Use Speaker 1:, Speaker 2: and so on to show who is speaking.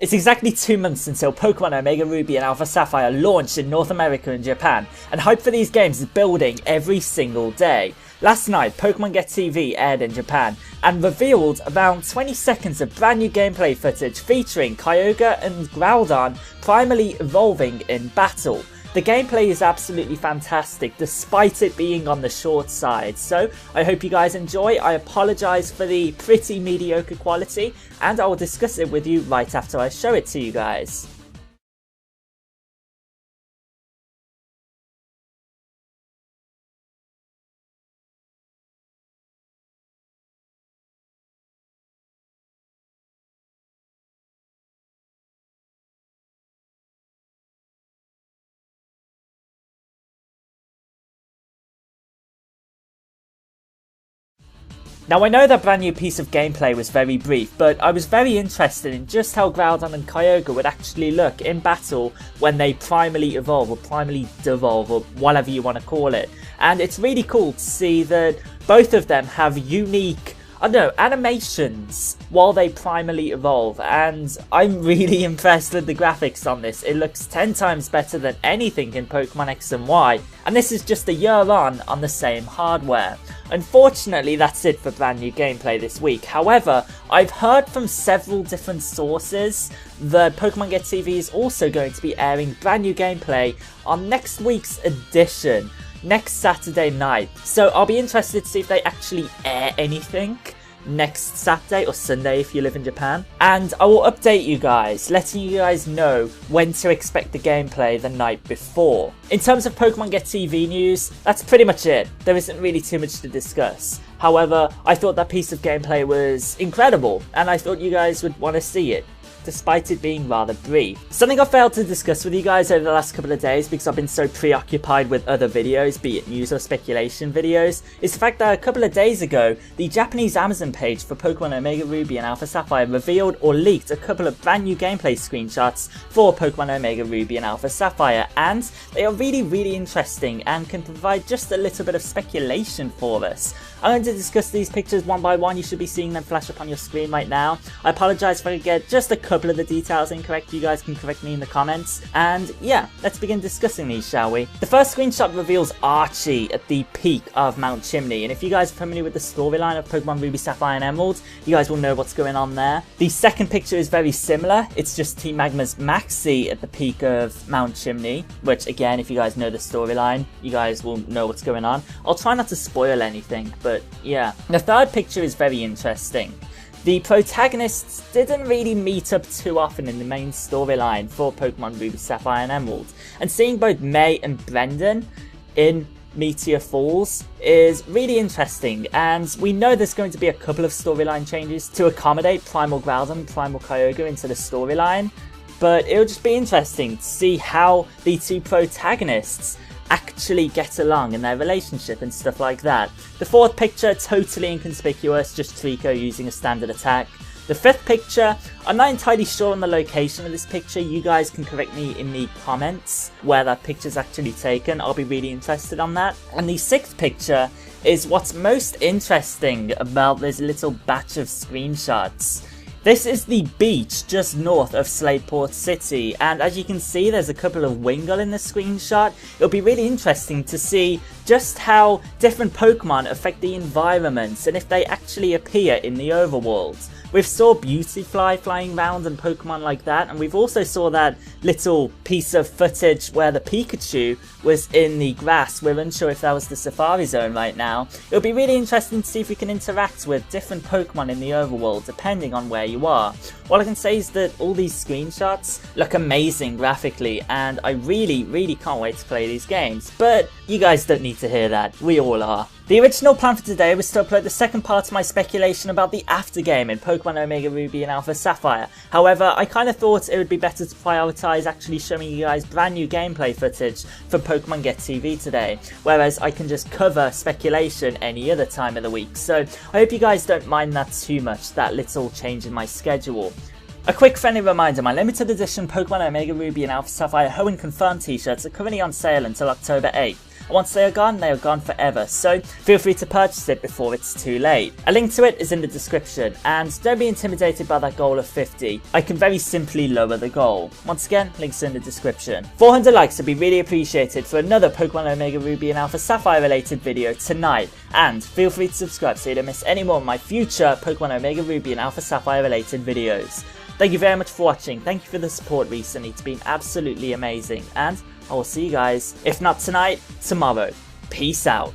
Speaker 1: It's exactly 2 months until Pokemon Omega Ruby and Alpha Sapphire launched in North America and Japan, and hype for these games is building every single day. Last night, Pokemon Get TV aired in Japan and revealed around 20 seconds of brand new gameplay footage featuring Kyogre and Groudon primarily evolving in battle. The gameplay is absolutely fantastic despite it being on the short side, so I hope you guys enjoy. I apologise for the pretty mediocre quality, and I will discuss it with you right after I show it to you guys. Now I know that brand new piece of gameplay was very brief, but I was very interested in just how Groudon and Kyogre would actually look in battle when they primarily evolve or primarily devolve or whatever you want to call it. And it's really cool to see that both of them have unique, I don't know, animations while they primarily evolve, and I'm really impressed with the graphics on this. It looks 10 times better than anything in Pokemon X and Y, and this is just a year on the same hardware. Unfortunately, that's it for brand new gameplay this week. However, I've heard from several different sources that Pokemon Get TV is also going to be airing brand new gameplay on next week's edition, next Saturday night. So I'll be interested to see if they actually air anything next Saturday or Sunday if you live in Japan, and I will update you guys, letting you guys know when to expect the gameplay the night before. In terms of Pokemon Get TV news, that's pretty much it. There isn't really too much to discuss. However, I thought that piece of gameplay was incredible, and I thought you guys would want to see it, despite it being rather brief. Something I failed to discuss with you guys over the last couple of days because I've been so preoccupied with other videos, be it news or speculation videos, is the fact that a couple of days ago, the Japanese Amazon page for Pokemon Omega Ruby and Alpha Sapphire revealed or leaked a couple of brand new gameplay screenshots for Pokemon Omega Ruby and Alpha Sapphire, and they are really interesting and can provide just a little bit of speculation for us. I'm going to discuss these pictures one by one. You should be seeing them flash up on your screen right now. I apologise if I get just a couple of the details incorrect. You guys can correct me in the comments. And yeah, let's begin discussing these, shall we? The first screenshot reveals Archie at the peak of Mount Chimney, and if you guys are familiar with the storyline of Pokemon Ruby, Sapphire and Emerald, you guys will know what's going on there. The second picture is very similar. It's just Team Magma's Maxie at the peak of Mount Chimney, which again, if you guys know the storyline, you guys will know what's going on. I'll try not to spoil anything, but yeah. The third picture is very interesting. The protagonists didn't really meet up too often in the main storyline for Pokemon Ruby, Sapphire and Emerald, and seeing both May and Brendan in Meteor Falls is really interesting, and we know there's going to be a couple of storyline changes to accommodate Primal Groudon and Primal Kyogre into the storyline, but it'll just be interesting to see how the two protagonists actually get along in their relationship and stuff like that. The fourth picture, totally inconspicuous, just Trico using a standard attack. The fifth picture, I'm not entirely sure on the location of this picture. You guys can correct me in the comments where that picture's actually taken. I'll be really interested on that. And the sixth picture is what's most interesting about this little batch of screenshots. This is the beach just north of Slateport City, and as you can see there's a couple of Wingull in the screenshot. It'll be really interesting to see just how different Pokemon affect the environments and if they actually appear in the overworld. We've saw Beautifly flying around and Pokemon like that, and we've also saw that little piece of footage where the Pikachu was in the grass. We're unsure if that was the Safari Zone right now. It'll be really interesting to see if we can interact with different Pokemon in the overworld depending on where you are. All I can say is that all these screenshots look amazing graphically, and I really can't wait to play these games. But you guys don't need to hear that, we all are. The original plan for today was to upload the second part of my speculation about the after game in Pokemon Omega Ruby and Alpha Sapphire. However, I kind of thought it would be better to prioritise actually showing you guys brand new gameplay footage for Pokemon Get TV today, whereas I can just cover speculation any other time of the week. So I hope you guys don't mind that too much, that little change in my schedule. A quick friendly reminder, my limited edition Pokemon Omega Ruby and Alpha Sapphire Hoenn Confirmed t-shirts are currently on sale until October 8th. and once they are gone forever, so feel free to purchase it before it's too late. A link to it is in the description, and don't be intimidated by that goal of 50. I can very simply lower the goal. Once again, links in the description. 400 likes would be really appreciated for another Pokemon Omega Ruby and Alpha Sapphire related video tonight, and feel free to subscribe so you don't miss any more of my future Pokemon Omega Ruby and Alpha Sapphire related videos. Thank you very much for watching, thank you for the support recently, it's been absolutely amazing, and I will see you guys, if not tonight, tomorrow. Peace out.